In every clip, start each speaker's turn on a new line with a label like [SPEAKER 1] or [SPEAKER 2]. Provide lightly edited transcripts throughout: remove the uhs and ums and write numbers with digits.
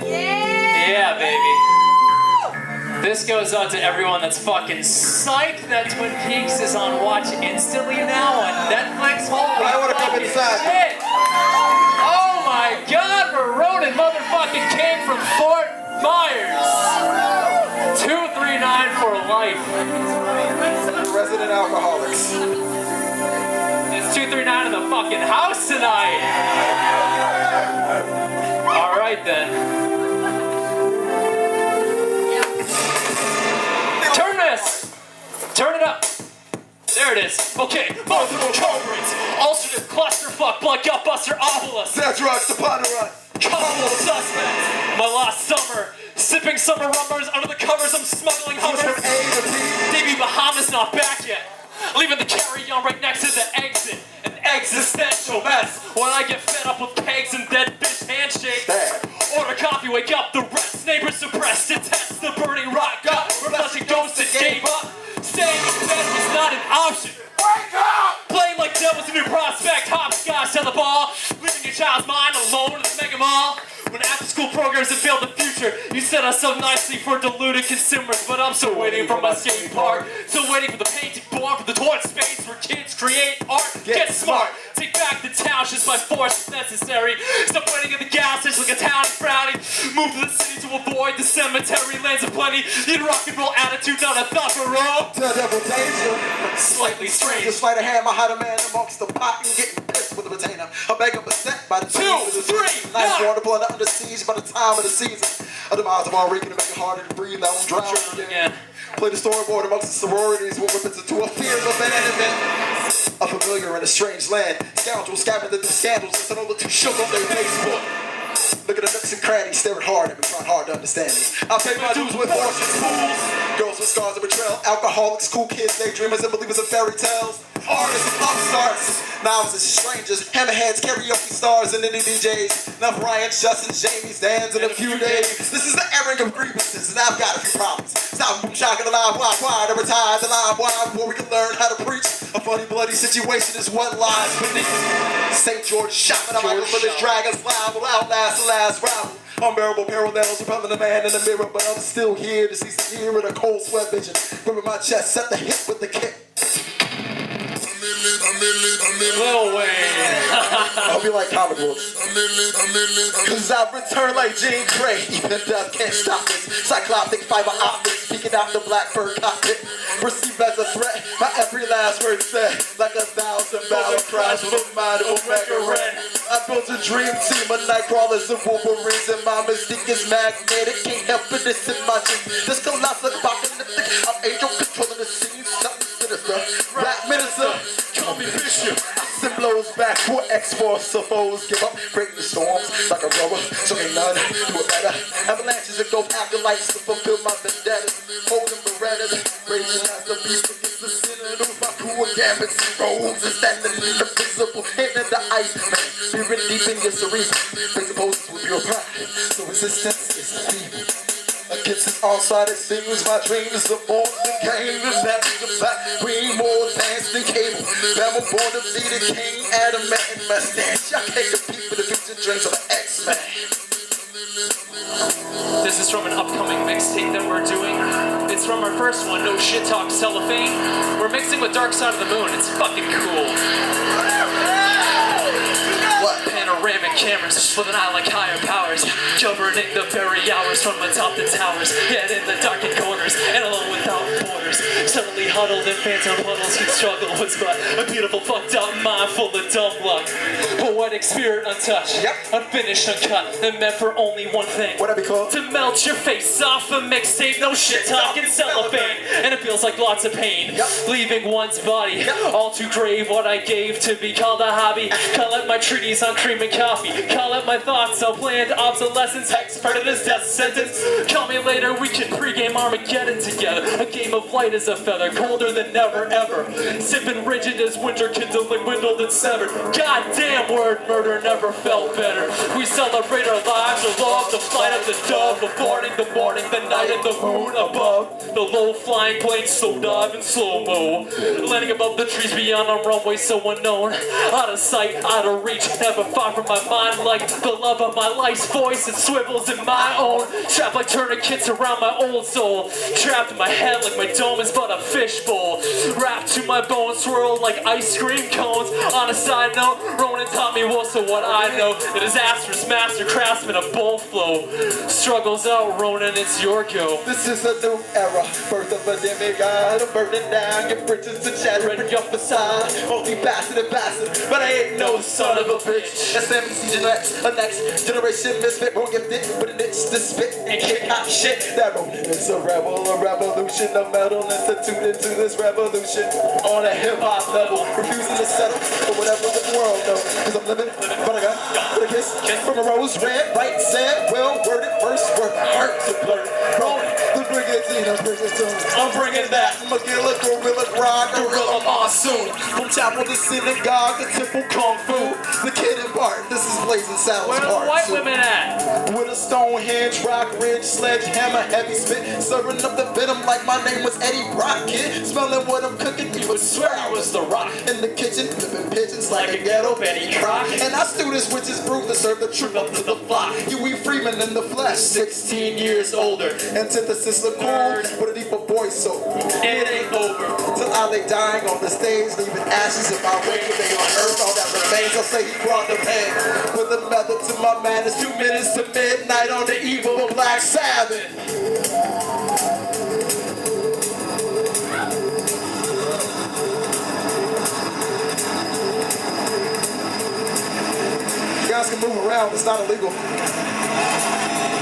[SPEAKER 1] Yeah, baby. This goes out to everyone that's fucking psyched that Twin Peaks is on watch instantly now on Netflix. Holy
[SPEAKER 2] I wanna come
[SPEAKER 1] fucking
[SPEAKER 2] inside.
[SPEAKER 1] shit! Oh my God, we're Ronin motherfucking King from Fort Myers. 239 for life.
[SPEAKER 2] The resident alcoholics.
[SPEAKER 1] It's 239 in the fucking house tonight. All right then. Turn this. Turn it up. There it is. Okay, multiple culprits. Ulcerative clusterfuck, blood gutbuster obelisk.
[SPEAKER 2] That's drugs upon the run.
[SPEAKER 1] Couple of suspects. My last summer, sipping summer rubbers under the covers. I'm smuggling
[SPEAKER 2] From
[SPEAKER 1] hummers.
[SPEAKER 2] A to B.
[SPEAKER 1] DB Bahamas not back yet. Leaving the carry-on right next to the exit. An existential mess. When I get fed up with kegs and dead bitch handshakes. Order coffee, wake up the rest. Neighbors suppressed, detest the burning rock. Got refreshing ghosts that gave up. Staying in bed was not an option.
[SPEAKER 2] Wake up!
[SPEAKER 1] Playing like that was a new prospect. Hopscotch to the ball. Leaving your child's mind alone in the mega mall. When after-school programs have failed the future, you set us up nicely for deluded consumers. But I'm still waiting for my skate park. Still waiting for the painting board, for the toilet space where kids create art. Get smart. Take back the town just by force if necessary. Stop waiting at the gas station like a town frowning. Move to the city to avoid the cemetery. Lands of plenty. Need a rock and roll attitude, not a thought for rope.
[SPEAKER 2] Devil danger.
[SPEAKER 1] Slightly strange.
[SPEAKER 2] Just fight a hammer, hide a man amongst the pot and getting pissed with a retainer. I beg him a set by the
[SPEAKER 1] 2, 3,
[SPEAKER 2] nice
[SPEAKER 1] 9.
[SPEAKER 2] water blood under siege by the time of the season. A demise of all reeking to make it harder to breathe. I won't drown
[SPEAKER 1] Again.
[SPEAKER 2] Play the storyboard amongst the sororities. We'll whip it into a fear of abandonment. A familiar in a strange land. Scoundrels scavenging through scandals. Listen all the two shook on their Facebook. Look at the nooks and crannies, staring hard at me, trying hard to understand me. I'll take my dues with fortunes, fools. Girls with scars of betrayal, alcoholics, cool kids, daydreamers, and believers of fairy tales. Artists and upstarts, novices and strangers, hammerheads, karaoke stars, and indie DJs. Enough Ryan, Justin, Jamie's, Dan's in a few days. This is the airing of grievances, and I've got a few problems. Stop shocking the live wide, every time the live wide, before we can learn how to preach. A funny, bloody situation is what lies beneath. St. George shopping, I'm like for this dragon's live will outlast the last rival. Unbearable parallels repelling the man in the mirror, but I'm still here to see some here in a cold sweat vision. Gripping my chest, set the hit with the kick.
[SPEAKER 1] Lil Wayne.
[SPEAKER 2] I'll be like comic books. Cause I've returned like Jean Grey. Even death can't stop this. Cyclopic fiber optics peeking out the blackbird cockpit. Perceived as a threat, my every last word said. Like 1,000 battle cries with a mind of Omega Red. I built a dream team of night crawlers and wolverines. And my mystique is magnetic. Can't help it, it's in my genes. This colossal apocalyptic. I'm angel controlling the scene. Something sinister. Rap minister. Call me Bishop. I send blows back for X-Force of foes. Give up, breaking the storms like a rubber. So ain't none do it better. Avalanches and ghost acolytes to fulfill my vendettas. Holding Berettas, raging as the beast against the sinners. My crew of gambits and robes and standing in the visible hand in the ice. Man, fearing deep in your cerebral. Face opposes with your pride. So resistance is the feeble. Against his onslaught, it seems my dreams are born to game. And that's the fact, we ain't more advanced than cable. I'm born to be the king, adamant and mustache. I can't compete with the future dreams of an X-Man.
[SPEAKER 1] This is from an upcoming mixtape that we're doing. It's from our first one, No Shit Talk Cellophane. We're mixing with Dark Side of the Moon. It's fucking cool. What? Panoramic cameras with an eye like higher powers, governing the very hours from atop the towers, yet in the darkened corners and alone without borders. Suddenly huddled in phantom puddles, whose struggle was but a beautiful fucked up mind full of dumb luck. Poetic spirit untouched, unfinished, uncut, and meant for only one thing.
[SPEAKER 2] What I be called?
[SPEAKER 1] To melt your face off a mixtape, no shit talking cellophane. And it feels like lots of pain, leaving one's body all too grave. What I gave to be called a hobby. Call it my treatise on cream and coffee. Call it my thoughts on planned obsolescence. Expert in this death sentence. Call me later, we can pregame Armageddon together. A game of light as a feather, colder than never ever. Sipping rigid as winter kindling, dwindled and severed. Goddamn word, murder never felt better. We celebrate our lives, our love, the flight of the dove, the morning, the night. night and the moon above. The low-flying planes slow dive in slow-mo. Landing above the trees beyond our runway so unknown. Out of sight, out of reach, never far from my mind. Like the love of my life's voice, it swivels in my own. Trapped like tourniquets around my old soul. Trapped in my head like my dome is but a fishbowl. Wrapped to my bones, swirled like ice cream cones. On a side note, Ronin taught me most of what I know. The disastrous master craftsman of bull flow. Struggles out, Ronin, it's your go.
[SPEAKER 2] This is a new era, birth of a demigod. I'm burning down your bridges to shattering your facade. Multifaceted bastard, but I ain't no son of a bitch. SMC Gen-X, a next generation misfit. Won't get it, but an itch to spit and kick hot shit. That Ronin is a rebel, a revolution. A metal instituted to this revolution. On a hip-hop level, refusing to settle for whatever the world knows. Cause I'm living, but I got a kiss from a rose red, right said, well worded, first word, heart to blur. Ronin, the brigantine, I'm bringing that. Magilla, gorilla, grind, gorilla monsoon. From chapel to synagogue, the temple kung fu. The kid in part, this is Blazing Sounds.
[SPEAKER 1] Where are the white women at?
[SPEAKER 2] With a Stonehenge, rock ridge, sledgehammer, heavy spit. Serving up the venom like my name was Eddie Brock, kid. Smelling what I'm cooking, you would swear I was the Rock. In the kitchen, flipping pigeons like a ghetto Betty Crock. And I stew this witch's brew to serve the truth up to the flock. Huey Freeman in the flesh, 16 years older. Antithesis look cool, but a deeper voice, so it ain't over. Till I lay dying on the stage, leaving ashes in my wake. They unearth all that remains, I'll say he brought the pain. With a method to my man, it's 2 minutes to midnight on the eve of a Black Sabbath. You guys can move around, it's not illegal.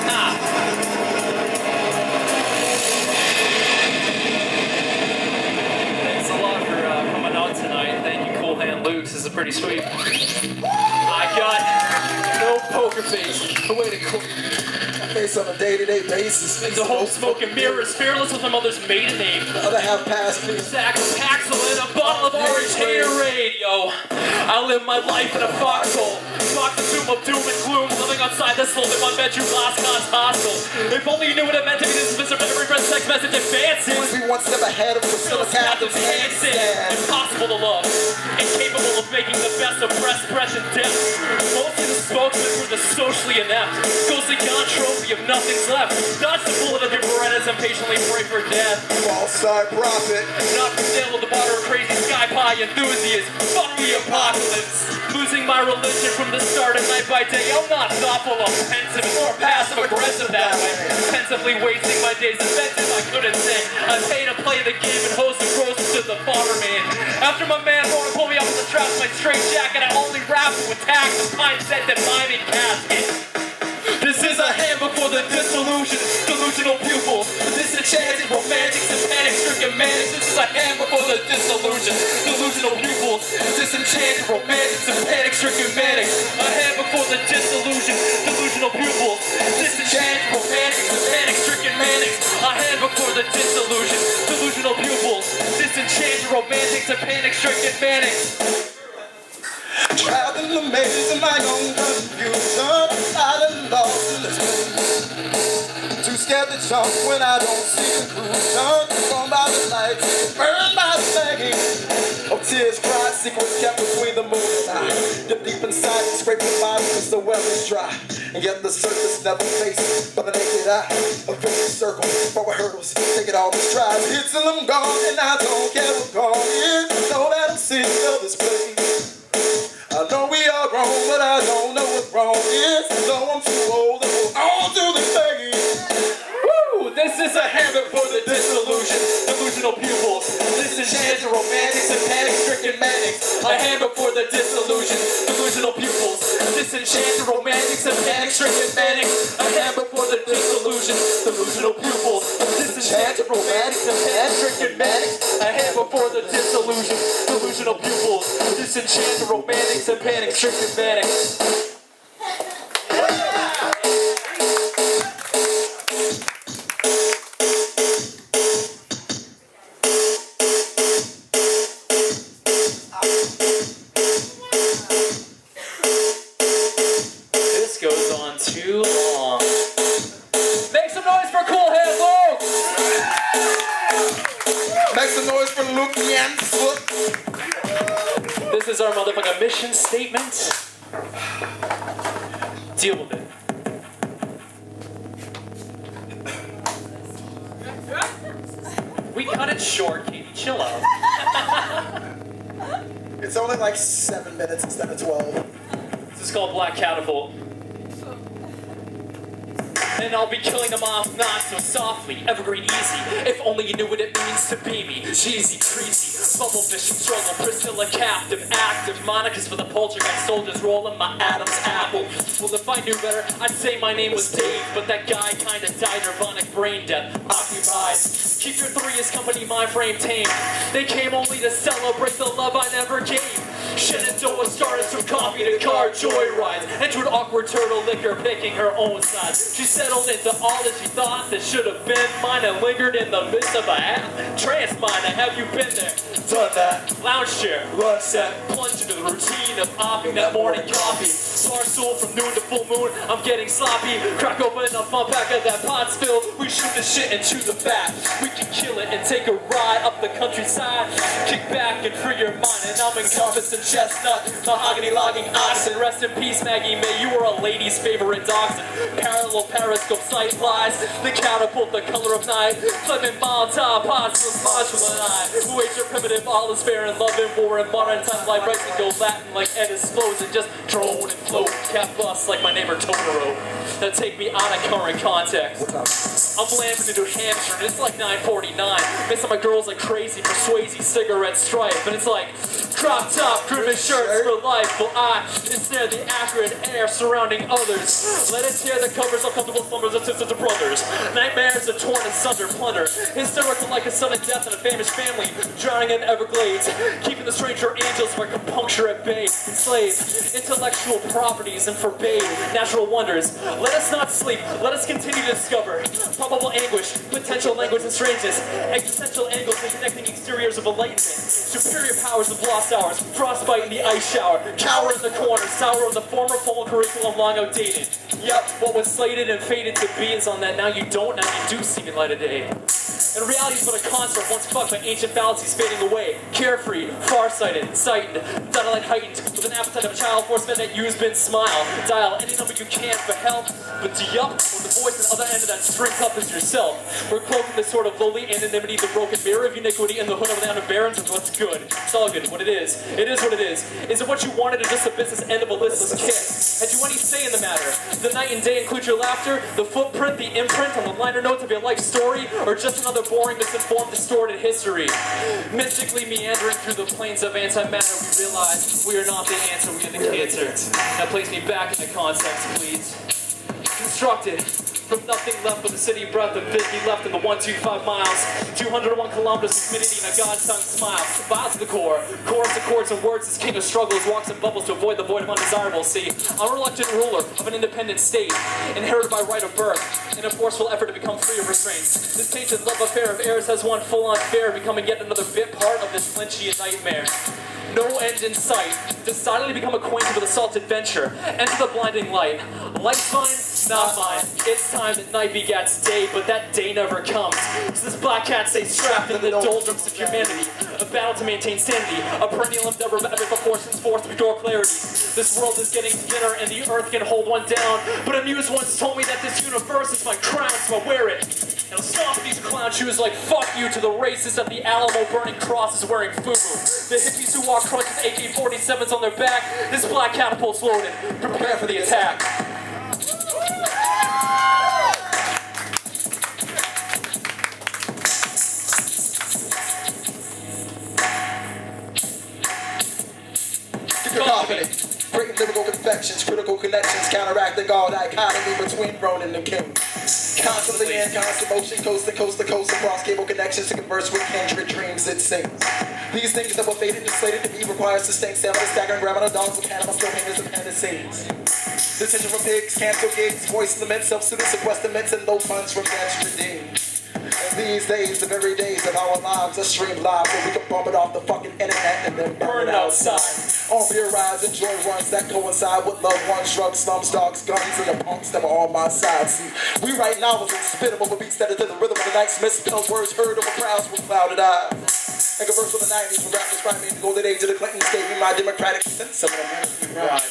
[SPEAKER 1] Nah. Thanks a lot for coming out tonight. Thank you, Cool Hand Luke's. This is pretty sweet. I got no poker face. The way to cool.
[SPEAKER 2] Face on a day-to-day basis.
[SPEAKER 1] The whole smoking mirrors, fearless with my mother's maiden name.
[SPEAKER 2] The other half passed me.
[SPEAKER 1] Sack of Paxil and a bottle of orange Haterade, yo. I live my life in a foxhole. Fuck the tomb of doom and gloom, living outside this little one-bedroom glass cons hostel. If only you knew what it meant to be this miserable every friend's text message advances.
[SPEAKER 2] Always be one step ahead of Priscilla Captain's
[SPEAKER 1] Hansen. Impossible to love. Incapable of making the best of breast, breath, and death. Mostly the spokesman for the socially inept. Ghostly gone trophy of nothing's left. Dodge the bullet of your Berettas and patiently pray for death.
[SPEAKER 2] False-side prophet.
[SPEAKER 1] Not for sale with the water of crazy sky pie enthusiasts. Fuck the apocalypse. Losing my religion from the start of night by day. I'm not thoughtful, I'm pensive, or passive-aggressive that way. Pensively wasting my days offensive I couldn't say. I pay to play the game and hose the roses to the fodder man. After my man Ronin pulled me up with the straps of my straight jacket, I only rap with tags of pine-scented miming casket. This is a hand before the disillusion, delusional pupils, disenchanted romantics and panic-stricken manics. This is a hand before the disillusion, delusional pupils, disenchanted romantics and panic-stricken manics. A hand before the disillusion, delusional pupils, disenchanted romantics and panic-stricken manics. A hand before the disillusion, delusional pupils, disenchanted romantics and panic-stricken manics.
[SPEAKER 2] Traveling the maze in my own confusion, I done lost in this place. Too scared to jump when I don't see conclusion. Burned by the light, burned by the flame. Of tears cried, secrets kept between the moon and I. Dip deep inside and scrape the mind because the well is dry. And yet the surface never faced by the naked eye. A vicious circle, forward hurdles, take it all in strides. Hits till I'm gone and I don't care what gone is. I know that I'm sick of this place. I know we are wrong, but I don't know what wrong is. No, I'm too old to hold on to the pain.
[SPEAKER 1] Woo! This is a habit for the disillusion, delusional pupils, disenchanted romantics and panic-stricken manics. A hand before the disillusion, delusional pupils, disenchanted romantics and panic-stricken manics. A hand before the disillusion, delusional pupils, disenchanted romantics and panic-stricken manics. A hand before the disillusion, delusional pupils, disenchanted romantics and panic-stricken manics. This goes on too long. Make some noise for Cool Hand Luke! This is our motherfucking mission statement. Deal with it. We cut it short, Katie. Chill out.
[SPEAKER 2] It's only like 7 minutes instead of 12.
[SPEAKER 1] This is called Black Catapult. And I'll be killing them off not so softly, evergreen easy. If only you knew what it means to be me. Cheesy, treasy, bubblefish and struggle, Priscilla captive, active, Monica's for the poltergeist soldiers rolling my Adam's apple. Well, if I knew better, I'd say my name was Dave, but that guy kinda died nirvanic brain death, occupied. Keep your three as company, my frame tame. They came only to celebrate the love I never gave. Shenandoah started from coffee to car joyrides, into an awkward turtle liquor picking her own side. She settled into all that she thought that should have been mine and lingered in the midst of a half trance mine. Have you been there? Done that. Lounge chair, run set, plunge into the routine of opping that morning coffee. Barstool from noon to full moon, I'm getting sloppy. Crack open a fun pack of that pot spill. We shoot the shit and chew the fat. We can kill it and take a ride up the countryside. Kick back and free your mind, and I'm encompassing chestnut, mahogany logging oxen. Rest in peace, Maggie May, you were a lady's favorite dachshund. Parallel periscope sight flies, the catapult, the color of night. Flipping Molotov pots with modular eye. Who ate your primitive olive spare and love and war and modern times like rice and go Latin like Ed explodes and just drone and float. Cat bust like my neighbor Totoro. That take me out of current context. I'm landing in New Hampshire and it's like 9:49. Missing my girls like crazy for Swayze cigarette stripe. And it's like crop top, driven shirts for life. While I ensnare the acrid air surrounding others. Let it tear the covers of comfortable slumbers of sisters and brothers. Nightmares are torn asunder, plunder. Hysterical like a sudden death in a famished family. Drowning in Everglades. Keeping the stranger angels from puncture at bay. Enslaved intellectual properties and forbade natural wonders. Let us not sleep. Let us continue to discover probable anguish, potential language and strangeness, existential angles and connecting exteriors of enlightenment, superior powers of lost hours, frostbite in the ice shower, cower in the corner, sour of the former formal curriculum long outdated. Yep, what was slated and fated to be is on that now you don't, now you do see in light of day. And reality is but a construct once fucked by ancient fallacies fading away. Carefree, farsighted, sightened, dynamite heightened, with an appetite of a child force meant that you's been smile. Dial any number you can for help, but yup, when the voice on the other end of that string up is yourself. We're cloaking this sort of lowly anonymity, the broken mirror of uniquity in the hood of the under barons of what's good. It's all good, what it is. It is what it is. Is it what you wanted or just a business end of a listless kiss? Had you any say in the matter? The night and day include your laughter, the footprint, the imprint on the liner notes of your life story, or just another boring, misinformed, distorted history? Mystically meandering through the plains of antimatter, we realize we are not the answer, we are the cancer. Now place me back in the context, please. Constructed from nothing left but the city breath of busy left in the 125 miles, 201 kilometers of humidity and a God-tongue smile. Bow to the core, chorus of chords and words, this king of struggles walks in bubbles to avoid the void of undesirable. See, I'm a reluctant ruler of an independent state, inherited by right of birth, in a forceful effort to become free of restraints. This tainted love affair of heirs has one full-on fare, becoming yet another bit part of this Lynchian nightmare. No end in sight, decidedly become acquainted with assault adventure, enter the blinding light. Life's mine, not mine. It's time that night begats day, but that day never comes. So this black cat stays strapped in the doldrums of humanity. A battle to maintain sanity, a perennial endeavor of epic proportions forced to restore clarity. This world is getting thinner and the earth can hold one down, but a muse once told me that this universe is my crown, so I wear it. Now stomp these clown shoes like fuck you to the racists at the Alamo burning crosses wearing FUBU. The hippies who walk crunch with AK-47s on their back. This black catapult's loaded. Prepare for the attack.
[SPEAKER 2] Cacophony, breaking lyrical confections, critical connections, counteracting all dichotomy between Ronin and King. Constantly in constant motion, coast to coast to coast, across cable connections to converse with kindred dreams, it sings. These things that were fated and slated to be require sustained stamina, staggering grammar, dogs with animal still hangers and appendices. Detention from pigs, cancel gigs, voice limits, self-student sequestraments, and low funds from Dextradine. And these days, the very days of our lives are streamed live, so we can bump it off the fucking internet and then burn it outside. On beer rides and joy runs that coincide with loved ones, drugs, slums, dogs, guns, and the punks that were on my side. See, we right now is inspitable, but beats that to the rhythm of the night, misspelled words heard over crowds with clouded eyes. and converse with the 90s when rap was priming the golden age of the Clintons gave me my democratic sense of an ride.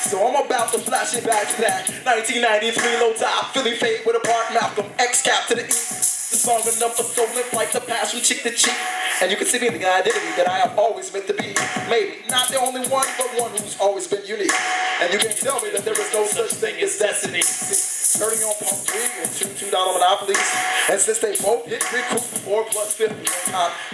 [SPEAKER 2] So I'm about to flash it back to that 1993 low top Philly fade with a Bart Malcolm X cap to the E. The song enough for soul and flight to pass from cheek to cheek. And you can see me in the identity that I have always meant to be. Maybe not the only one, but one who's always been unique. And you can't tell me that there is no such thing as destiny. See, 30 on pump 3 and $2 monopolies. And since they both hit recoup 4 plus 50,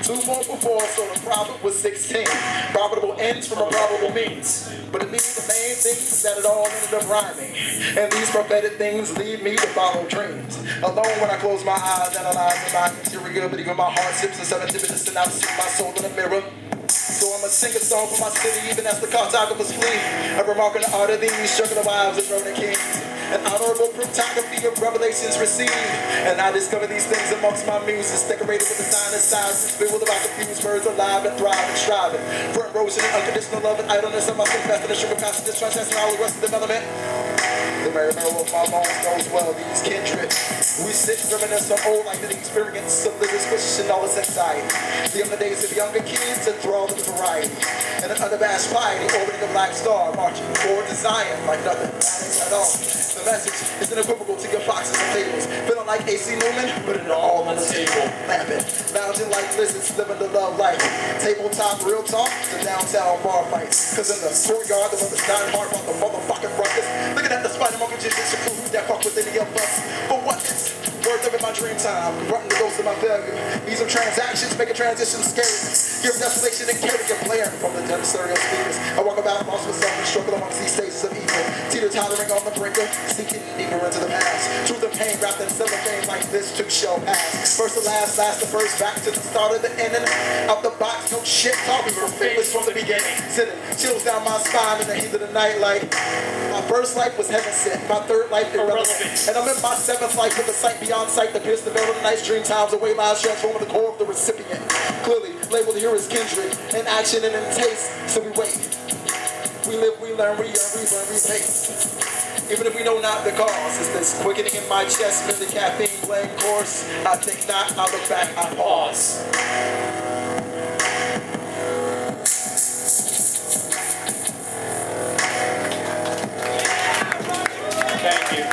[SPEAKER 2] 2 more before, so the profit was 16. Profitable ends from a probable means. But it means the main things that it all ended up rhyming. And these prophetic things lead me to follow dreams. Alone when I close my eyes, analyzing my interior, but even my heart sips and serendipitous, and I see my soul in the mirror. So I'ma sing a song for my city, even as the cartographers flee. A remark on the art of these struggling wives of Ronin King. An honorable photography of revelations received. And I discover these things amongst my muses, decorated with design and sizes, filled about confused birds alive and thrive and striving. For erosion and unconditional love and idleness, I must confess that the sugar passages transcending all the rest of development. The merry mellow of my bones knows well these kindred. We sit reminisce on old life and the experience of living squish and all its anxiety. The younger days of younger kids enthralled with variety. And an unabashed piety orbiting a black star, marching forward to Zion like nothing matters at all. The message is unequivocal to your foxes and fables. Feeling like AC Newman, put it all on the table. Lamping, lounging like lizards, living the love life. Tabletop real talk to downtown bar fights. Cause in the courtyard, the mother's dying hard about the motherfucking ruckus. Looking at the Spider-Monkey just to prove that fuck with any of us. But what is words of in my dream time? Running the ghost of my failure. These are transactions, making transitions scary. Give desolation and carry a blaring from the stereo speakers. I walk about lost myself and struggle amongst these stages of evil. Teeter-tottering on the brinker, sinking deeper into the past. Truth and pain wrapped in cellophane like this took shall pass. First to last, last to first, back to the start of the ending. Out the box, no shit talk, we were famous from the beginning. Sitting chills down my spine in the heat of the night like my first life was heaven sent, my third life irrelevant. And I'm in my 7th life with a sight beyond sight that pierced the veil of the night's dream times away lies transforming the core of the recipient. Clearly labeled here as kindred, in action and in taste, so we wait. We live, we learn, we earn, we learn, we taste. Even if we know not the cause, it's this quickening in my chest, with the caffeine playing course. I think not, I look back, I pause.
[SPEAKER 1] Thank you.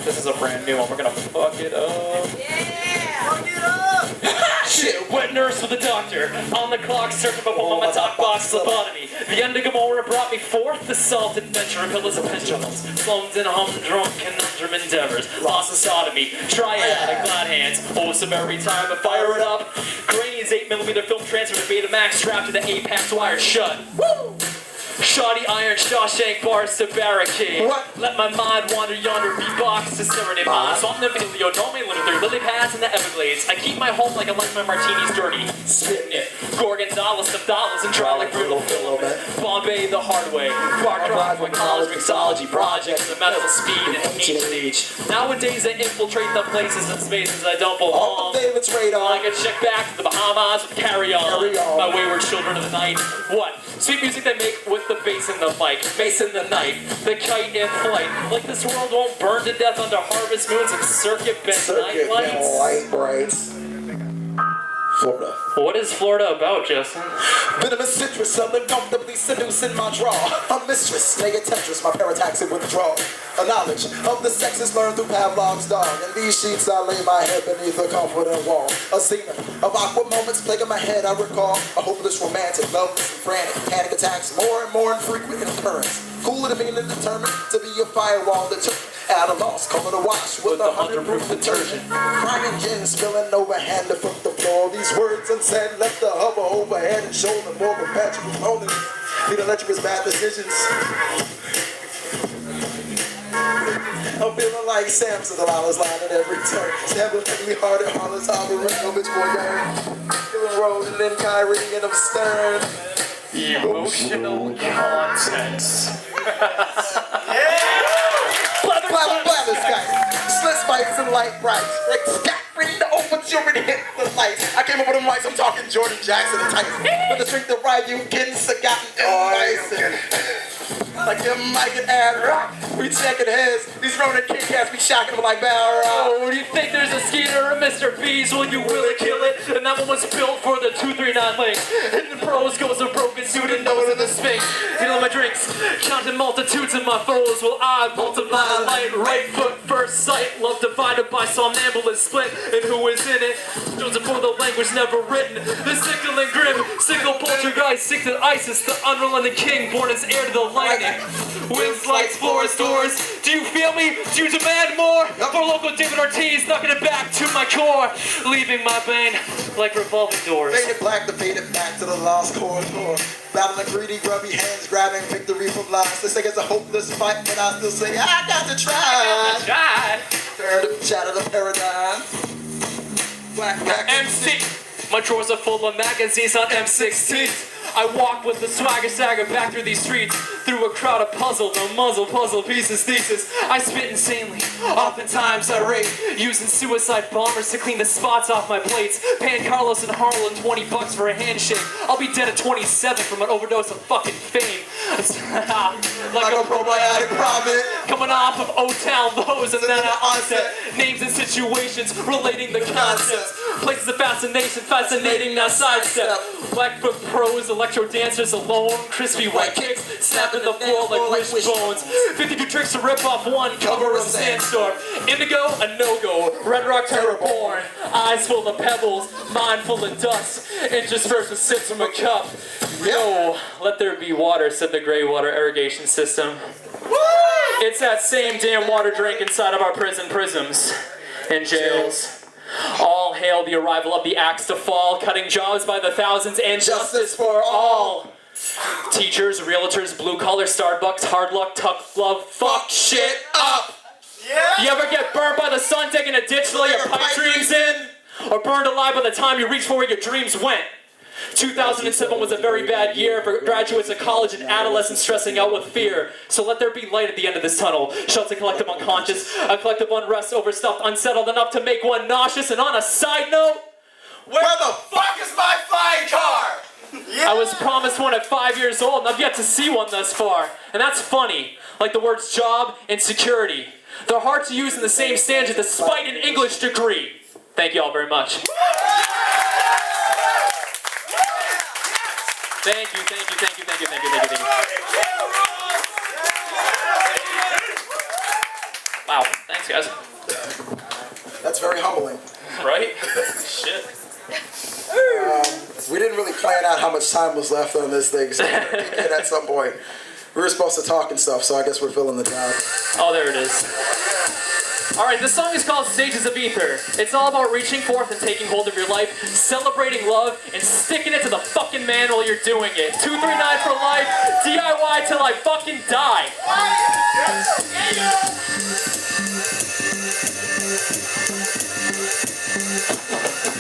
[SPEAKER 1] This is a brand new one. We're gonna fuck it up.
[SPEAKER 3] Yeah! Fuck it up!
[SPEAKER 1] Shit, wet nurse with a doctor. On the clock, searching for one my talk box lobotomy. The end of Gomorrah brought me forth the salt adventure of pillars and pendulums. Slumped and humdrum conundrum endeavors. Lost of sodomy. Triad, glad hands. Oh, so every time I fire it up. Grains 8mm film transfer to Betamax strapped to the Apex wired shut. Woo! Shoddy iron Shawshank bars to barricade.
[SPEAKER 2] What?
[SPEAKER 1] Let my mind wander yonder, beatbox to serenade mine. Something of Ilio, don't me limit through lily pads in the Everglades. I keep my home like I like my martinis dirty. Spitting it. Gorgonzola, stuffed dollars, and dry like brutal filament. Bombay the hard way. Far cry from college mixology projects, the metal speed and ancient age. Nowadays I infiltrate the places and spaces I don't belong.
[SPEAKER 2] All the favorites radar.
[SPEAKER 1] I can check back to the Bahamas with carry on. My wayward children of the night. What? Sweet music they make with the bass in the mic, bass in the night, the kite in flight. Like this world won't burn to death under harvest moons and circuit bent night lights.
[SPEAKER 2] Light brights. Florida.
[SPEAKER 1] What is Florida about, Justin?
[SPEAKER 2] Venomous citrus, uncomfortably seducing my draw. A mistress, naked Tetris, my parataxic withdrawal. A knowledge of the sexes learned through Pavlov's dog. In these sheets I lay my head beneath a confident wall. A zenith of awkward moments plaguing my head, I recall. A hopeless romantic, loveless and frantic. Panic attacks more and more infrequent in occurrence. Cool and being determined to be a firewall that took at a loss, call it a wash with 100-proof detergent. Crying gin spilling overhand to foot the floor. These words unsaid left the hover overhead and shoulder more perpetual loneliness. Need electric bad decisions. I'm feeling like Samson, the Lala's line at every turn. Stabbing me hard at Harlan's Harbor, no bitch boy gang. Feeling rolling in Kyrie and I'm stern.
[SPEAKER 1] Emotional contents.
[SPEAKER 2] Blather, guys. Slit spikes and light brights. Like scattering jumping hit the lights. I came up with them lights, I'm talking Jordan Jackson and Tyson. With the strength to ride you, getting forgotten and like them Mike and Ad Rock, we checking heads. These Ronin King cats be shocking them like Barrel.
[SPEAKER 1] Oh, do you think there's a Skeeter or a Mr. B's? Will you really kill it? And that one was built for the 239 link. Hitting the pros goes a broken suit and nose of the Sphinx. Feeling my drinks, counting multitudes of my foes. Will I multiply my light? Right foot first sight. Love divided by somnambulous split. And who is in it? Joseph for the language never written. The sickle and grim, single poltergeist, sick to ISIS, the unrelenting king, born as heir to the lightning. Winds, lights, floors, doors. Do you feel me? Do you demand more? For local David Ortiz, knocking it back to my core, leaving my bane like revolving doors.
[SPEAKER 2] Faded black to fade it back to the lost corridor. Battling greedy, grubby hands, grabbing victory from lies. They say it's a hopeless fight, but I still say I got to try. Turn to shatter the paradigm. Black
[SPEAKER 1] MC. My drawers are full of magazines on M16. I walk with the swagger sagger back through these streets, through a crowd of puzzle, no muzzle, puzzle pieces, thesis. I spit insanely, oftentimes I rate, using suicide bombers to clean the spots off my plates. Paying Carlos and Harlan $20 for a handshake. I'll be dead at 27 from an overdose of fucking fame. like a probiotic profit. Coming off of O-Town lows and then at onset. Names and situations relating the concepts. Places of fascination, fascinating, now sidestep. Blackfoot pros, electro dancers alone. Crispy white kicks, snapping the floor like wishbones. 52 tricks to rip off one cover of Sandstorm. Indigo, a no-go. Red Rock Terrorborn. Eyes full of pebbles, mind full of dust. Interspersed with sips from a cup. Yo, let there be water, said the gray water irrigation system. It's that same damn water drink inside of our prisms and jails. All hail the arrival of the axe to fall, cutting jobs by the thousands and justice for all. Teachers, realtors, blue-collar Starbucks, hard luck, tough love, fuck shit up. Yeah. You ever get burned by the sun taking a ditch to let your pipe dreams in? Or burned alive by the time you reach for where your dreams went? 2007 was a very bad year for graduates of college and adolescents stressing out with fear. So let there be light at the end of this tunnel. Shelter collective unconscious, a collective unrest, overstuffed, unsettled enough to make one nauseous. And on a side note,
[SPEAKER 2] where the fuck is my flying car?
[SPEAKER 1] I was promised one at 5 years old and I've yet to see one thus far. And that's funny, like the words job and security. They're hard to use in the same stanza despite an English degree. Thank you all very much. Thank you. Wow, thanks guys.
[SPEAKER 2] That's very humbling.
[SPEAKER 1] Right? Shit.
[SPEAKER 2] We didn't really plan out how much time was left on this thing, so we're gonna kick in at some point. We were supposed to talk and stuff, so I guess we're filling the job.
[SPEAKER 1] Oh, there it is. Alright, this song is called Stages of Ether. It's all about reaching forth and taking hold of your life, celebrating love, and sticking it to the fucking man while you're doing it. 239 for life, DIY till I fucking die.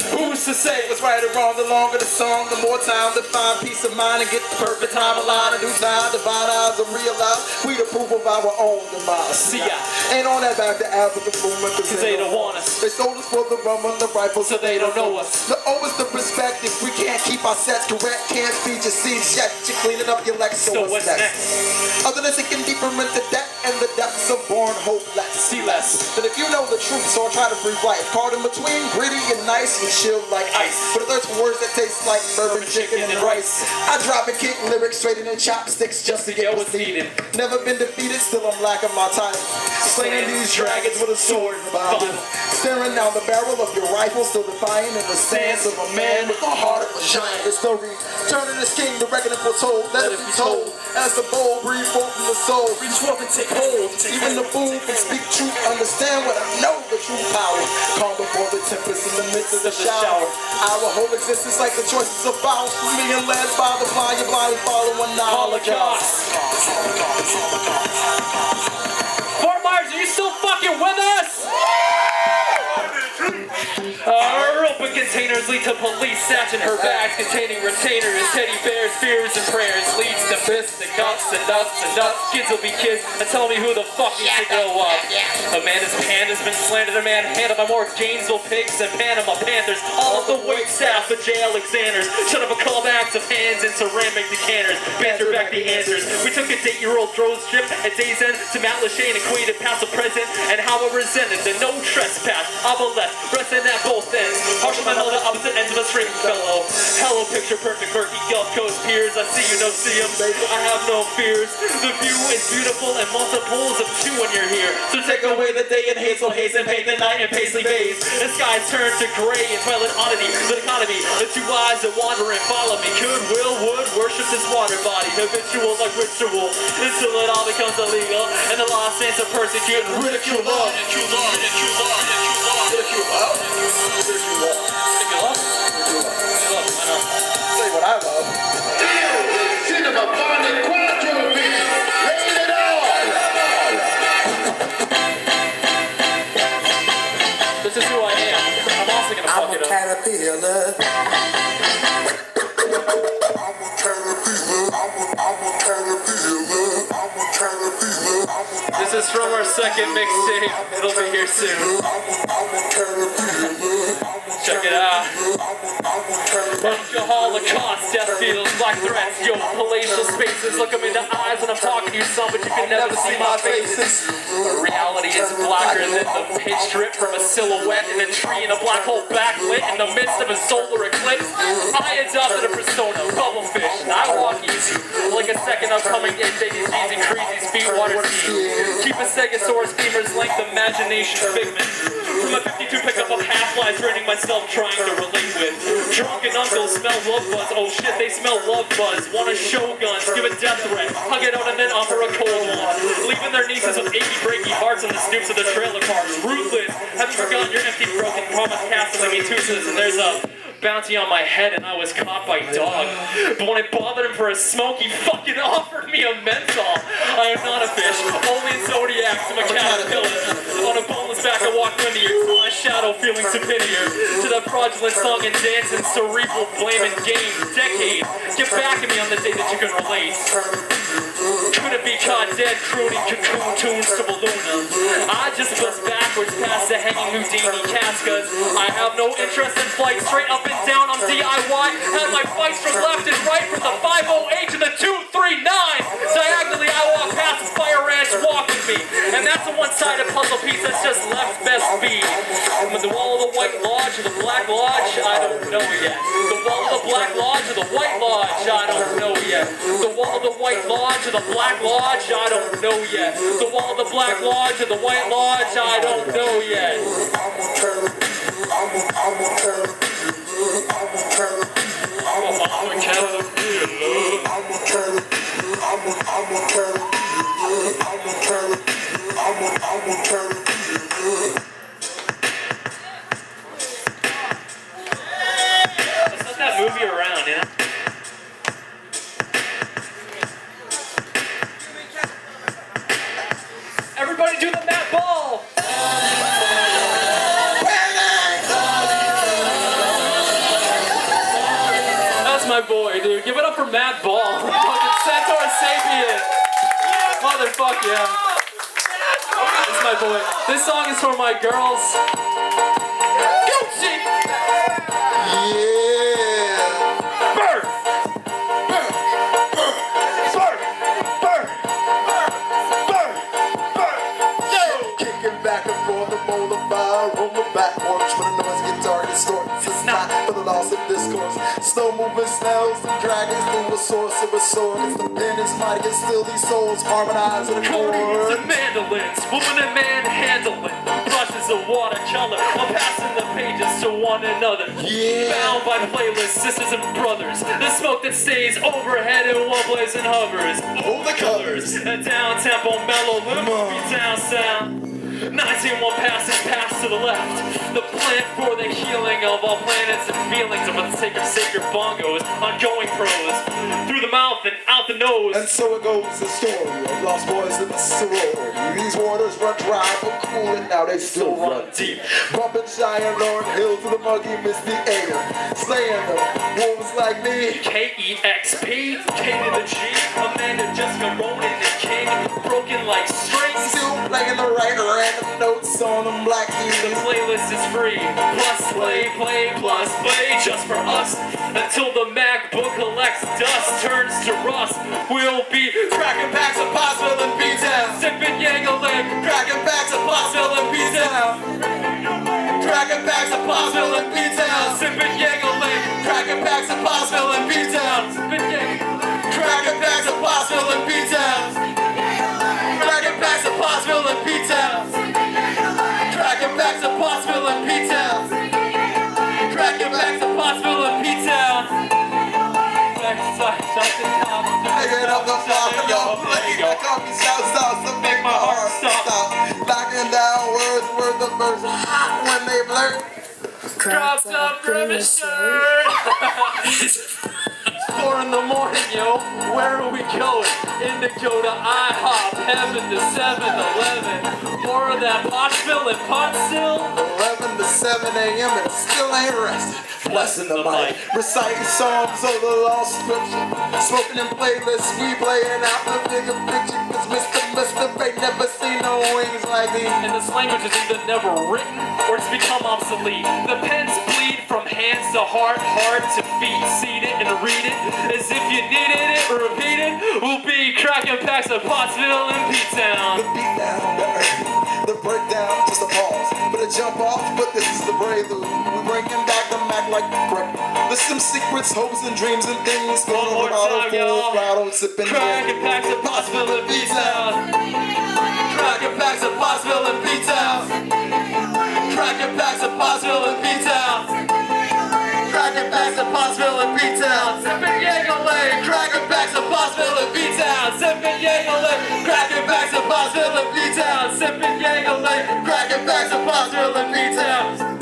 [SPEAKER 1] Who's to say
[SPEAKER 2] what's right or wrong? The longer the song, the more time to find peace of mind and get the perfect time aligned. A new time, divine eyes to realize we the proof of our own demise.
[SPEAKER 1] See ya.
[SPEAKER 2] Ain't on that back to African movement
[SPEAKER 1] Cause they don't want us.
[SPEAKER 2] They sold us for the rum and the rifle,
[SPEAKER 1] so they don't know us.
[SPEAKER 2] The always the perspective. We can't keep our sets correct. Can't feed your seeds yet. You're cleaning up your legs. So what's next? Other than sinking deeper into debt and the depths of born hopeless.
[SPEAKER 1] See less.
[SPEAKER 2] But if you know the truth, so I try to free life. Caught in between gritty and nice and chill like ice. But there's words that taste like bourbon, chicken, and rice. I drop and kick lyrics straight in the chopsticks just to get what's needed. Never been defeated, still I'm lacking my time. Slaying these dragons with a sword in the Bible. Staring down the barrel of your rifle, still defying in the stance of a man with the heart of a giant. The story turning this king, the reckoning foretold. Let it be told as the bowl breathe forth from the soul. Reach forth and take hold. Even the fool can speak truth, understand what I know the true power. Calm before the tempest in the midst of the shower. Our whole existence like the choices of vows. Being led by the blind, you're blind following the Holocaust.
[SPEAKER 1] Fort Myers, are you still fucking with us? Our open container containers lead to police snatching her bags containing retainers. Teddy bears, fears, and prayers leads to fists and cuffs and nuts and nuts. Kids will be kids and tell me who the fuck needs to go up. Amanda's pan has been slandered. A man handed by more Gainesville pigs and Panama Panthers. All of the wait staff of J. Alexander's. Shut up a callbacks of hands and ceramic decanters. Banter back the answers. We took a 8-year-old Dro's trip at day's end to Matt Lachey and equated past the present and how I resented the no trespass. I'm a left, resting at both ends. Partial my the opposite ends of a string fellow. Hello, picture perfect murky Gulf Coast piers. I see you, no see 'em. I have no fears. The view is beautiful and multiples of 2 when you're here. So take away the day in Hazel Haze and paint the night in Paisley Bays. The skies turn to gray and twilight oddity. The economy, the 2 eyes that wander and follow me. Goodwill would worship this water body. Habitual like ritual. Until it all becomes illegal. And the law stands to persecute and ridicule love.
[SPEAKER 2] Say what I love.
[SPEAKER 4] Cinema Bonded Quadrophene. Rated R.
[SPEAKER 1] This is who I am. I'm also gonna fuck it up.
[SPEAKER 2] Caterpillar.
[SPEAKER 1] This is from our second mixtape. It'll be here soon. Check it out. Holocaust, death fields, black threats, yo, palatial spaces. Look 'em in the eyes when I'm talking to you, son, but you can never see my faces. But reality is blacker than the pitch drip from a silhouette in a tree in a black hole backlit in the midst of a solar eclipse. I adopted a persona, bubblefish, and I walk easy, like a second upcoming JD's easy, crazy speed water ski. Keep a Stegosaurus femur's length imagination figment. From a 52 pickup of half-lives, draining myself trying to relate with. Drunken uncles smell love buzz. Oh shit, they smell love buzz. Want a showguns, give a death threat. Hug it out and then offer a cold one. Leaving their nieces with achy, breaky hearts on the stoops of the trailer parks. Ruthless. Have you forgotten your empty, broken promise castling me toothless? And there's a bounty on my head and I was caught by dog. But when I bothered him for a smoke, he fucking offered me a menthol. I am not a fish, only a zodiac. I'm a caterpillar. On a boneless back, I walk linear to my shadow, feeling superior to that fraudulent song and dance and cerebral blaming game. Decade, get back at me on the day that you can relate. Couldn't be caught dead, crooning cocoon tunes to Balloona. I just bust backwards past the hanging Houdini cast, cause I have no interest in flight. Straight up and down, I'm DIY. Had my fights from left and right, from the 508 to the 239. Diagonally, I walk past the Fire Ranch, walk with me. And that's a one-sided puzzle piece that's just left best speed. From the wall of the White Lodge to the Black Lodge, I don't know yet. The wall of the Black Lodge to the White Lodge, I don't know yet. The wall of the White Lodge to the Black Lodge, I don't know yet. The wall of the Black Lodge to the White Lodge, I don't know yet. Let's let that movie around, you know? Everybody do the Matt Ball! That's my boy, dude. Give it up for Matt Ball. Fucking Centaur Sapien. Motherfuck, yeah. That's my boy. This song is for my girls. Gucci!
[SPEAKER 2] Yeah.
[SPEAKER 1] Burr! Burr! Burr! Burr! Yo!
[SPEAKER 2] Kicking back and forth, the boulder fire, rolling backwards when the noise guitar distorts. It's not for the loss of discourse. Slow moving snails and dragons through a source of a sword. It's the pen is mighty and still these souls harmonize with a
[SPEAKER 1] Accordions
[SPEAKER 2] chord.
[SPEAKER 1] and mandolins, woman and man handling brushes of watercolor while passing the pages to one another.
[SPEAKER 2] Yeah.
[SPEAKER 1] Bound by playlists, sisters and brothers. The smoke that stays overhead in one place and hovers.
[SPEAKER 2] Oh, the colors.
[SPEAKER 1] A down tempo mellow, little movie down sound. 19-1 passes pass to the left. The plan for the healing of all planets and feelings of the sacred bongos. Ongoing prose. Through the mouth and out the nose.
[SPEAKER 2] And so it goes, the story of lost boys in the sorority. These waters run dry but cool, and now they still run deep. Bumping Cheyenne, Lauren Hill to the muggy, misty air. Slaying the wolves like me.
[SPEAKER 1] KEXP, K to the G, Amanda, Jessica, Ronin, and King. Broken like strings.
[SPEAKER 2] Still playing the right random notes on them black keys.
[SPEAKER 1] The playlist is free. Plus play, plus play, just for us. Until the MacBook collects dust, turns to rust. We'll be cracking packs of Pottsville and B-Town. Sipping Yangling, cracking packs of Pottsville and B-Town. Cracking packs of Pottsville and B-Town. Sipping Yangling, cracking packs of Pottsville and B-Town. Cracking packs of Pottsville and B-Town. Cracking packs of Pottsville and P-Town. Cracking packs of Pottsville and P-Town. Cracking packs of Pottsville and P-Town.
[SPEAKER 2] Hanging up the block of your plate. I call me shout to make my heart stop. Knocking down words of verse hot when they blurt.
[SPEAKER 1] Cropped up grimace shirt. 4 in the morning, yo. Where are we going? Indigo to IHOP, heaven to 7-Eleven. More of that Pottsville and Pottsill.
[SPEAKER 2] 11 to 7 a.m. and still ain't rested. Blessing the mic, reciting songs of the lost scripture. Smoking in playlists, we playing out the bigger picture. Cause Mr. ain't never seen no wings like me.
[SPEAKER 1] And this language is either never written or it's become obsolete. The pens bleed from hands to heart, heart to feet. Seed it and read it as if you needed it. Repeat it. We'll be cracking packs of Pottsville and P-Town.
[SPEAKER 2] The beat down, the earth, the breakdown, just a pause. But a jump off, but this is the prelude. We bringing back the Mac like crack. There's some secrets, hopes, and dreams and things.
[SPEAKER 1] One more time, y'all.
[SPEAKER 2] Throttle, sipping
[SPEAKER 1] Cracking packs of Pottsville and P-Town. Cracking packs of Pottsville and P-Town. Cracking packs of Pottsville and P-Town. Cracking packs of Pottsville and P-Town. Sipping Yangling. Cracking packs of Pottsville and P-Town. Sipping Yangling. Cracking packs of Pottsville and P-Town. Sipping Yangling. Cracking packs of Pottsville and P-Town.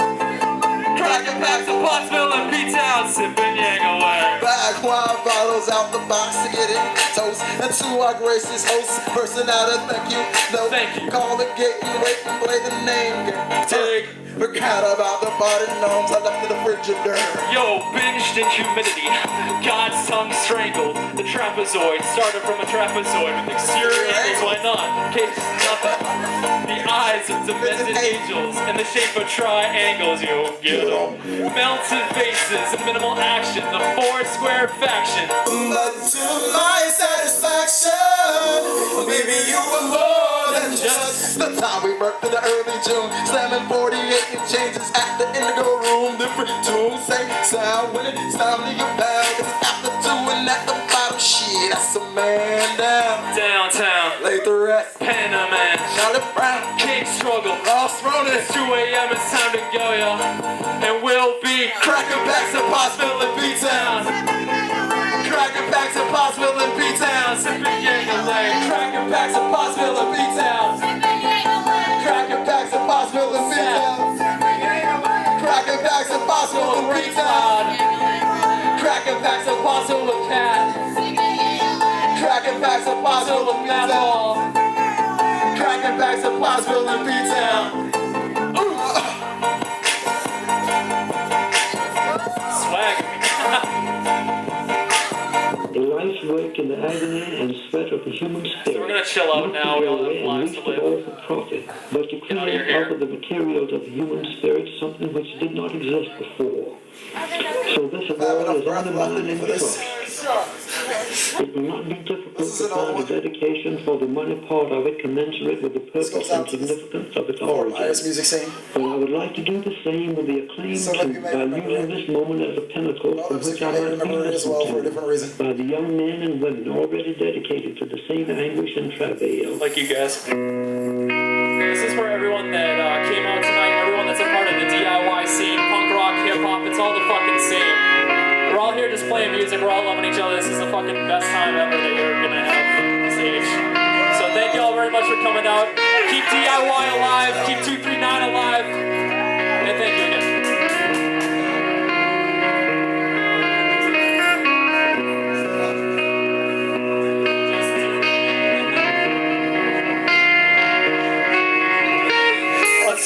[SPEAKER 1] Cracking packs of Pottsville and P-Town. Sipping Yangling.
[SPEAKER 2] Back wine bottles out the box to get it toast. And to our gracious hosts, person out of thank you. No,
[SPEAKER 1] Thank you.
[SPEAKER 2] Call the gate, you wait and play the name.
[SPEAKER 1] Dig.
[SPEAKER 2] Forgot about the body gnomes I left in the frigidaire.
[SPEAKER 1] Yo, binged in humidity. God's tongue strangled. The trapezoid started from a trapezoid with exterior angles. Why not? In case nothing. The eyes of demented angels in the shape of triangles. You get them. Melted faces and minimal action. The 4-square faction.
[SPEAKER 2] But to my satisfaction, baby, you were more than just the time we worked in the early June. Slamming 48 and changes at the Indigo Room. Different tunes, same sound when it's time to get down. Cause it's after 2 and at the bottom, shit, that's a man down.
[SPEAKER 1] Downtown.
[SPEAKER 2] Lay the rest,
[SPEAKER 1] Panaman.
[SPEAKER 2] Charlotte Brown,
[SPEAKER 1] King struggle.
[SPEAKER 2] Lost Ronin.
[SPEAKER 1] It's 2 a.m. It's time to go, yo. And we'll be cracking packs of Pottsville and P-Town. Cracking packs of Pottsville and P-Town. Sipping Yangling. Cracking packs of Pottsville and P-Town. Cracking packs of Pottsville and P-Town. Cracking packs of Pottsville and P-Town. Cracking packs of Pottsville and Cat. Cracking packs of Pottsville and Metal. Cracking packs of Pottsville and P-Town. Swag.
[SPEAKER 5] The life's work in the agony and sweat of the human spirit.
[SPEAKER 1] So we're gonna chill out now. We all have lives to live.
[SPEAKER 5] All for profit, but to create out of the materials of the human spirit something which did not exist before. So this award is undermining trust. It will not be difficult to find a dedication for the money part of it commensurate with the purpose and significance of its origin.
[SPEAKER 2] music scene.
[SPEAKER 5] But I would like to do the same with the acclaimed truth by using this moment as a pinnacle from which I might be listened to by the young men and women already dedicated to the same anguish and travail.
[SPEAKER 1] Like you guys. This is for everyone that came out tonight, everyone that's a part of the DIY scene, punk rock, hip hop, it's all the fucking same. We're all here just playing music, we're all loving each other. This is the fucking best time ever that you're gonna have on stage. So thank you all very much for coming out. Keep DIY alive. Keep 239 alive. And thank you again.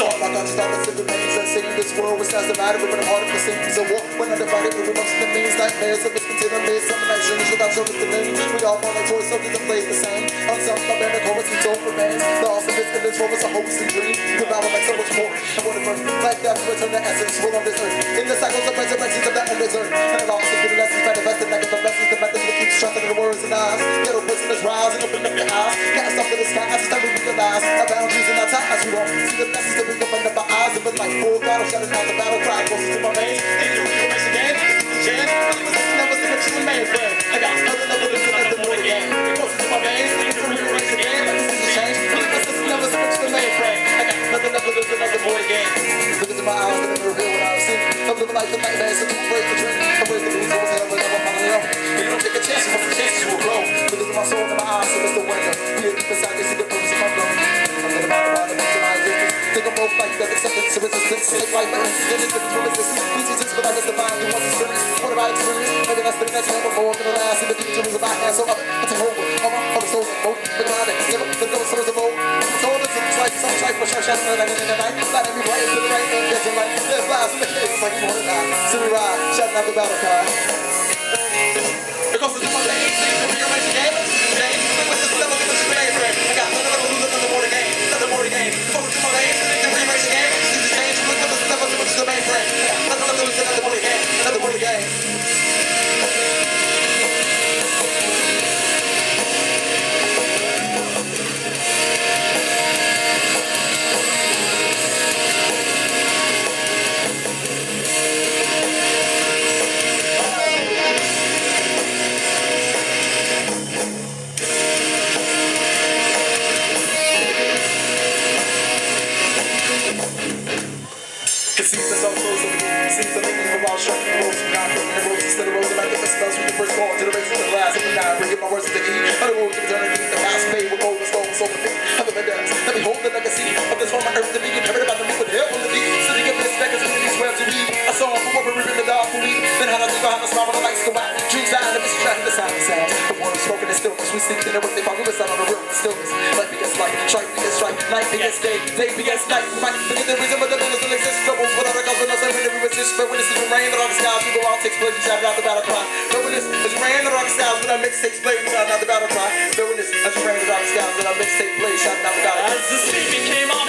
[SPEAKER 2] Like I start to the names that sing this world was not divided, but I'm hard of the same piece of war. When I divided, we amongst the means, nightmares of us continue made some night dreams without service to names. We all want our toys, something to play the same. Unsung, my band of chorus, we don't remains. The awesome disconnect from us, a hopes and dreams. The battle like so much more. And what if like that to return the essence, will on this earth. In the cycles of resurrections of the end desert. And it also give lessons manifested like the lessons, the methods that keep strengthening the words and eyes. Little prisoners rise and open up your eyes. Cast up to the sky, it's time we realize our boundaries and our ties. We won't see the lessons that we can find up our eyes. But like full battle, shutting out the battle cry, closest to my veins. Need to rearrange again. Jan, really was listening, never seen a true mainframe. I got other levels of the more again. Closest to my veins, need to rearrange again. Like this is a change. Really was listening, never seen a true mainframe. I got other levels of the more again. Look into my eyes, and never reveal what I was seeing. Some live a life of nightmares, some afraid to drink. Afraid to lose, always have never find it out. You don't take a chance, you want the chances will grow. Look into my soul and my eyes, so it's the window. Feel deep inside, you see the purpose of my flow. I'm gonna mind the most of my existence. Think I'm both like that, acceptance, resistance, take life, and resistance, resistance. We see this, but I miss the mind, you want to serious. What have I experienced? Maybe that's the next time before the last, and the future is about hand, so up, it's a whole world, all the souls of both, the ground, and never, the no souls of both. Told us it's like some type of shot, in the night, letting me right into the right hand, gets in light, there's lies in the case, like you want to die. So we ride, shouting out the battle cry. Because it's my day, we rearrange the game, James, we went to the level of the main frame. I got another more game, another more game. Focus on my lane, we rearrange the game, this is the change, we went to the level of the main frame. Another more game, another more game. Night begins day begins night. Fight to get the reason, but the menace still exists. Troubles without a cause, but no sign when we resist. But when this is the rain, the dark skies, we go out, takes place, we shout out the battle cry. But when this is rain, the dark skies, when our mix takes place, we shout out the battle cry. But when this is rain, the dark skies, when our mix takes place, shout out the battle cry.
[SPEAKER 1] As the statement came off,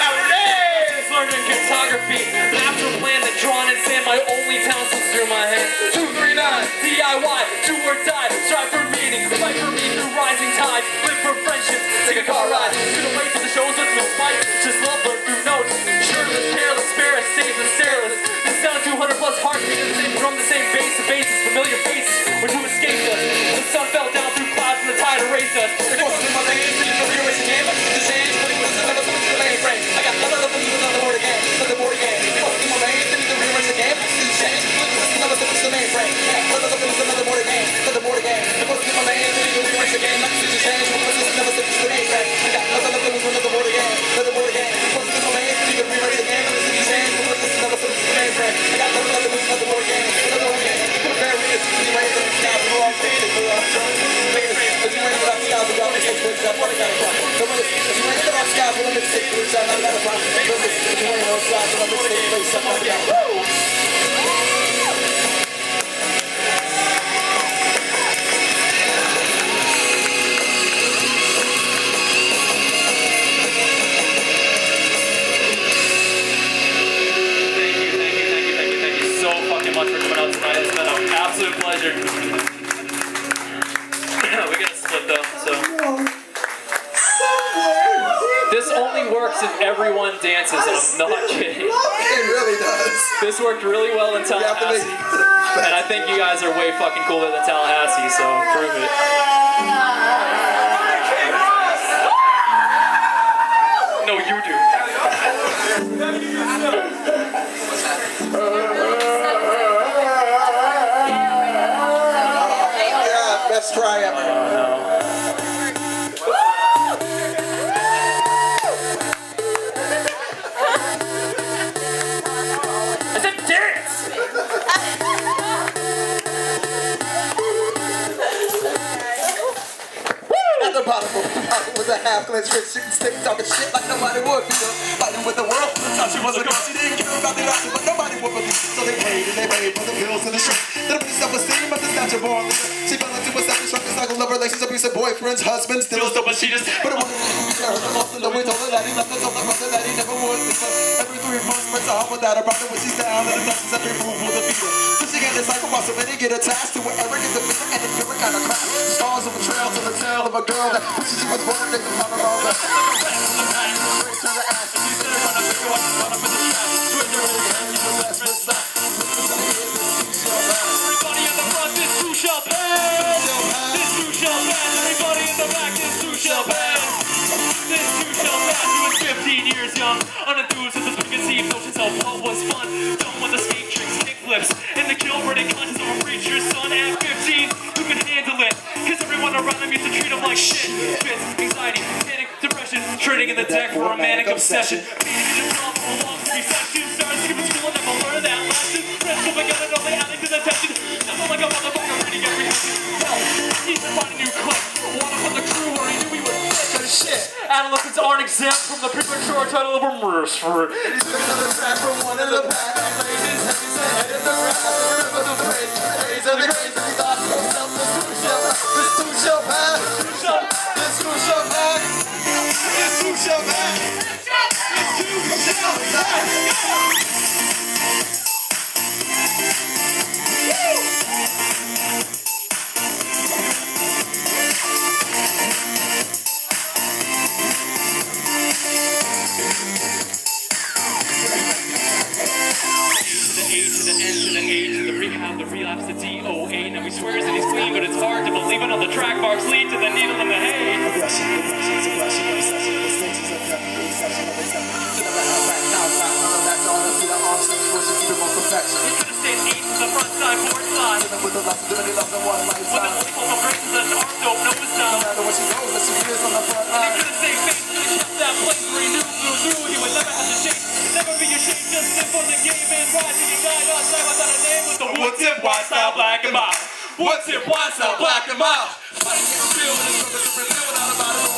[SPEAKER 1] learning cartography, master plan that drawn in sand, my only pencils through my hand. 239 DIY, do or die, strive for meaning, fight for me through rising tides, live for friendship, take a car ride, to the way to the shows with no spite, just love learn through notes, shirtless, careless, spirit, safe and stairless, the sound 200 plus hearts beating from the same base to bases, familiar faces, were to escape us, the sun fell down through clouds and the tide erased us, it goes through my veins, and the rearrange the game, the change, but it was another switch to the mainframe, I got another board again, another board again, it goes through my veins, and the rearrange the game, the change, but it was another switch to the mainframe, I got another board again, another board again, it goes through my veins, and the rearrange the game, the change, but it was another switch to the mainframe, I got another board again, another board again, it goes through my veins, and the rearrange the game, the change, but it was another switch to the mainframe, I got another board again, another board again, put there it is, the rain of the sky, we're all faded, we're all drunk, as you rain of the skies, we're all mixed with that water got a cry, so when it's, as you rain of the skies, we're all mixed with that water got a cry, so when it's, as you rain of the skies, we're all mixed with that water got a cry, much for coming out tonight. It's been an absolute pleasure. We gotta split though, so. This only works if everyone dances, and I'm not kidding.
[SPEAKER 2] It really does.
[SPEAKER 1] This worked really well in Tallahassee. And I think you guys are way fucking cooler than Tallahassee, so prove it. No, you do.
[SPEAKER 2] Best try ever. succulent shit, shooting sticks, talking shit like nobody would be fighting with the world. Thought she was a girl, she didn't care about the option, but nobody would believe. So they paid for the pills and the shit. Then up in self-esteem, but this natural born leader. She fell into a self-destructive cycle of relations, abusive boyfriends, husbands, still so, but she just. But it wasn't her the most in the way, told her that he left her, told her brother that he never would. Every 3 months, breaks her heart without a brother when she's down, and the touches every fool will defeat her. So she got this cycle while so many get attached to it, arrogant, the feeling, and the feeling kind of crap. Stars of a trail to the tale of a girl that wishes she was born, they can follow all that. To the ass, and you said her trying to figure out what's going up in the trap. Switch her with the hand, you know that's what's up. Everybody in the front, this too shall pass. This too shall pass. Everybody in the back, this too shall pass. This too shall pass. He was 15 years young, unenthused with his preconceived notions of what was fun. Done with the skate tricks, kickflips, and the kill-burning conscience of a preacher's son at 15. Who can handle it? Cause everyone around him used to treat him like shit. Fits, anxiety, panic, depression, trading in the deck for a manic obsession. Beating himself for a long 3 sessions. Started skipping school and never learned that lesson. Friends moving out and only adding to the tension. Nothing like a motherfucker reading every headline. Hell, he needs to find a new clique. One up on the crew where he knew he was sick of shit. Adolescents aren't exempt from the premature title of a murderous fruit. He's looking at the track for one in the back. He laid his head in the grass. Remember the phrase, the craze and the craze. And he thought to himself, this too shall pass. This too shall pass. This too shall pass. This too shall pass. The relapse to DOA. Now he swears that he's clean, but it's hard to believe it. On the track marks lead to the needle in the hay. He could have stayed 8 to the front side, 4th side. With the left, dirty love, and one life. When the only fault of grace is that the arm dope, no was done. No matter what she knows, that she is on the front line. And he could have stayed faithful, he kept that place where he knew through. He would never have to change. Never be ashamed, just live for the game and rise. And he died on time without a name with the wood tip, wide style, black and mild. Wood tip, wide style, black and mild. Fighting against real, and it's real without a bottom.